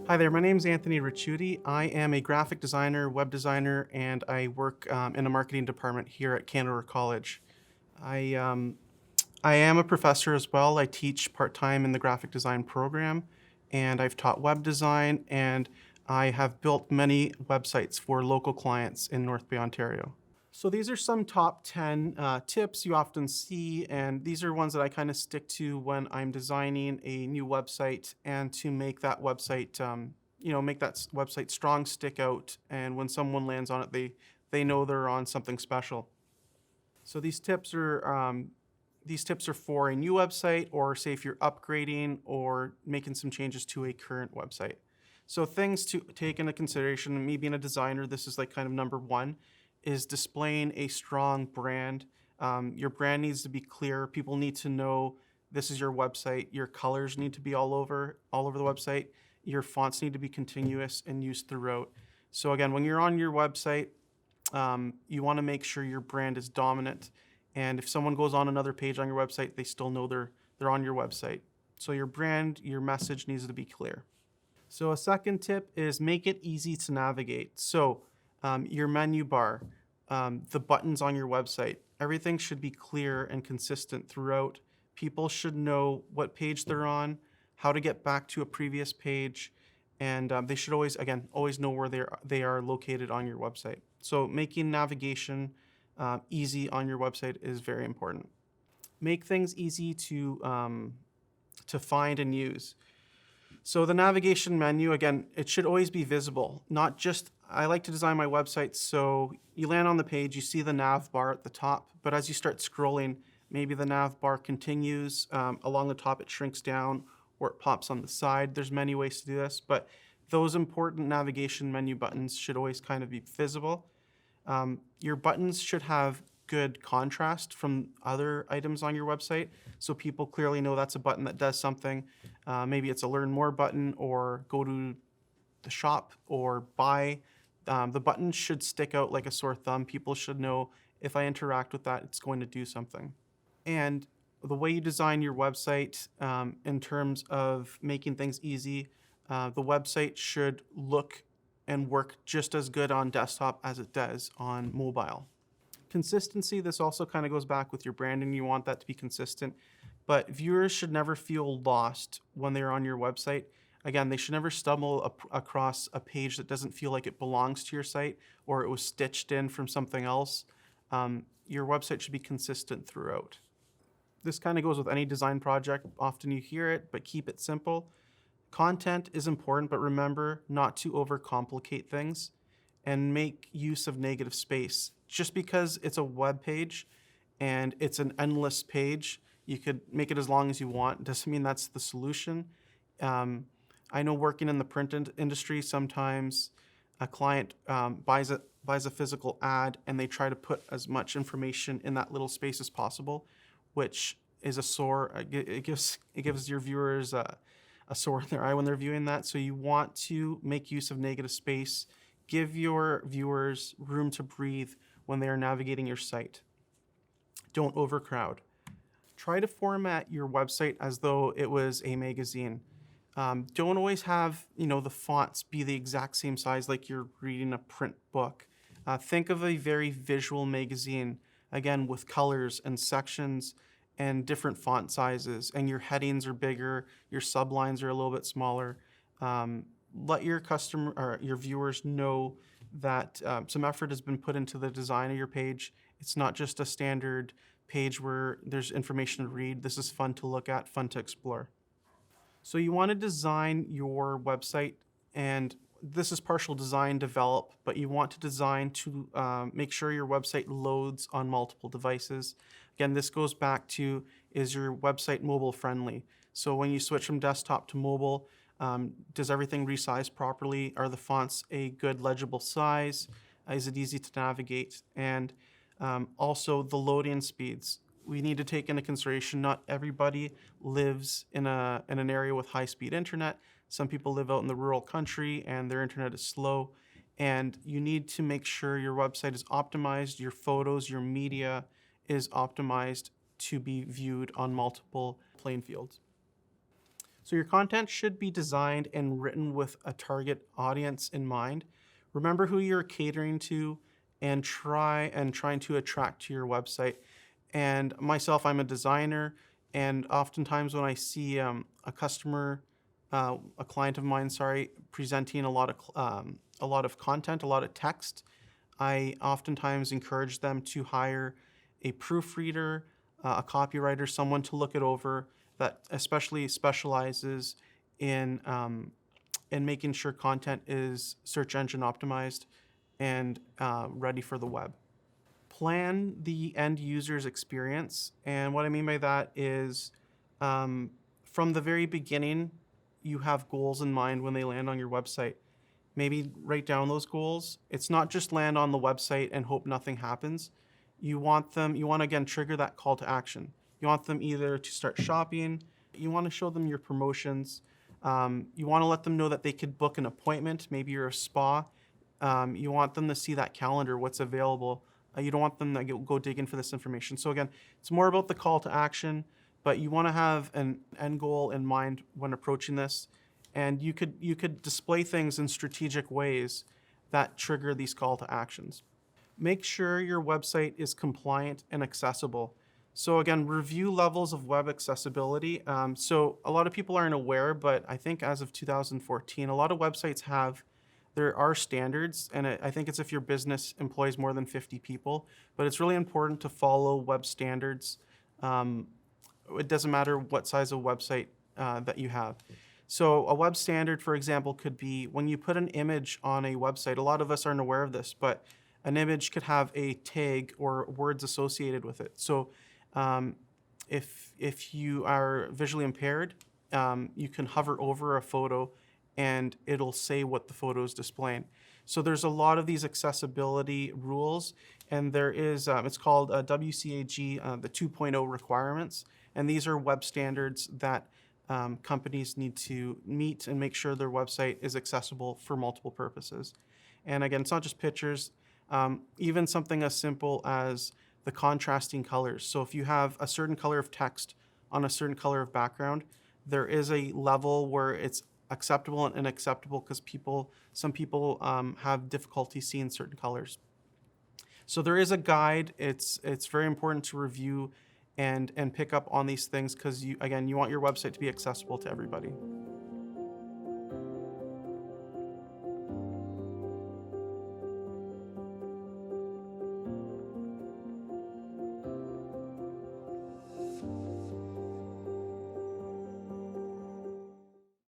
Hi there, my name is Anthony Ricciuti. I am a graphic designer, web designer, and I work in a marketing department here at Canada College. I, um, I am a professor as well. I teach part-time in the graphic design program, and I've taught web design, and I have built many websites for local clients in North Bay, Ontario. So these are some top 10 tips you often see, and these are ones that I kind of stick to when I'm designing a new website and to make that website, make that website strong, stick out, and when someone lands on it, they know they're on something special. So these tips are for a new website, or say if you're upgrading or making some changes to a current website. So things to take into consideration, me being a designer, this is like kind of number one, is displaying a strong brand. Your brand needs to be clear. People need to know this is your website. Your colors need to be all over the website. Your fonts need to be continuous and used throughout. So again, when you're on your website, you want to make sure your brand is dominant. And if someone goes on another page on your website, they still know they're on your website. So your brand, your message needs to be clear. So a second tip is make it easy to navigate. So your menu bar, the buttons on your website, everything should be clear and consistent throughout. People should know what page they're on, how to get back to a previous page, and they should always know where they are located on your website. So making navigation easy on your website is very important. Make things easy to find and use. So the navigation menu, again, it should always be visible, not just, I like to design my website so you land on the page, you see the nav bar at the top, but as you start scrolling, maybe the nav bar continues along the top, it shrinks down, or it pops on the side. There's many ways to do this, but those important navigation menu buttons should always kind of be visible. Your buttons should have good contrast from other items on your website, so people clearly know that's a button that does something. Maybe it's a learn more button, or go to the shop, or buy. The buttons should stick out like a sore thumb. People should know if I interact with that, it's going to do something. And the way you design your website in terms of making things easy, the website should look and work just as good on desktop as it does on mobile. Consistency, this also kind of goes back with your branding. You want that to be consistent, but viewers should never feel lost when they're on your website. Again, they should never stumble across a page that doesn't feel like it belongs to your site, or it was stitched in from something else. Your website should be consistent throughout. This kind of goes with any design project. Often you hear it, but keep it simple. Content is important, but remember not to overcomplicate things and make use of negative space. Just because it's a web page and it's an endless page, you could make it as long as you want. Doesn't mean that's the solution. I know working in the print industry, sometimes a client buys a physical ad and they try to put as much information in that little space as possible, which is a sore. It gives your viewers a sore in their eye when they're viewing that. So you want to make use of negative space. Give your viewers room to breathe when they are navigating your site. Don't overcrowd. Try to format your website as though it was a magazine. Don't always have the fonts be the exact same size like you're reading a print book. Think of a very visual magazine, again, with colors and sections and different font sizes, and your headings are bigger, your sublines are a little bit smaller. Let your customer or your viewers know that some effort has been put into the design of your page. It's not just a standard page where there's information to read. This is fun to look at, fun to explore. So you want to design your website, and this is partial design develop, but you want to design to make sure your website loads on multiple devices. Again, this goes back to, is your website mobile friendly? So when you switch from desktop to mobile, does everything resize properly? Are the fonts a good legible size? Is it easy to navigate? And also the loading speeds. We need to take into consideration not everybody lives in an area with high-speed internet. Some people live out in the rural country and their internet is slow. And you need to make sure your website is optimized, your photos, your media is optimized to be viewed on multiple playing fields. So your content should be designed and written with a target audience in mind. Remember who you're catering to and trying to attract to your website. And myself, I'm a designer, and oftentimes when I see a client of mine, sorry, presenting a lot of content, a lot of text, I oftentimes encourage them to hire a proofreader, a copywriter, someone to look it over that especially specializes in making sure content is search engine optimized and ready for the web. Plan the end user's experience. And what I mean by that is from the very beginning, you have goals in mind when they land on your website. Maybe write down those goals. It's not just land on the website and hope nothing happens. You want to again trigger that call to action. You want them either to start shopping, you want to show them your promotions, you want to let them know that they could book an appointment, maybe you're a spa. You want them to see that calendar, what's available. You don't want them to go digging for this information. So again, it's more about the call to action, but you want to have an end goal in mind when approaching this. And you could display things in strategic ways that trigger these call to actions. Make sure your website is compliant and accessible. So again, review levels of web accessibility. So a lot of people aren't aware, but I think as of 2014, a lot of websites there are standards, and I think it's if your business employs more than 50 people, but it's really important to follow web standards. It doesn't matter what size of website that you have. So a web standard, for example, could be when you put an image on a website. A lot of us aren't aware of this, but an image could have a tag or words associated with it. So if you are visually impaired, you can hover over a photo and it'll say what the photo is displaying. So there's a lot of these accessibility rules, and there is, it's called WCAG, the 2.0 requirements, and these are web standards that companies need to meet and make sure their website is accessible for multiple purposes. And again, it's not just pictures, even something as simple as the contrasting colors. So if you have a certain color of text on a certain color of background, there is a level where it's acceptable and unacceptable because some people have difficulty seeing certain colors. So there is a guide. It's very important to review and pick up on these things because you want your website to be accessible to everybody.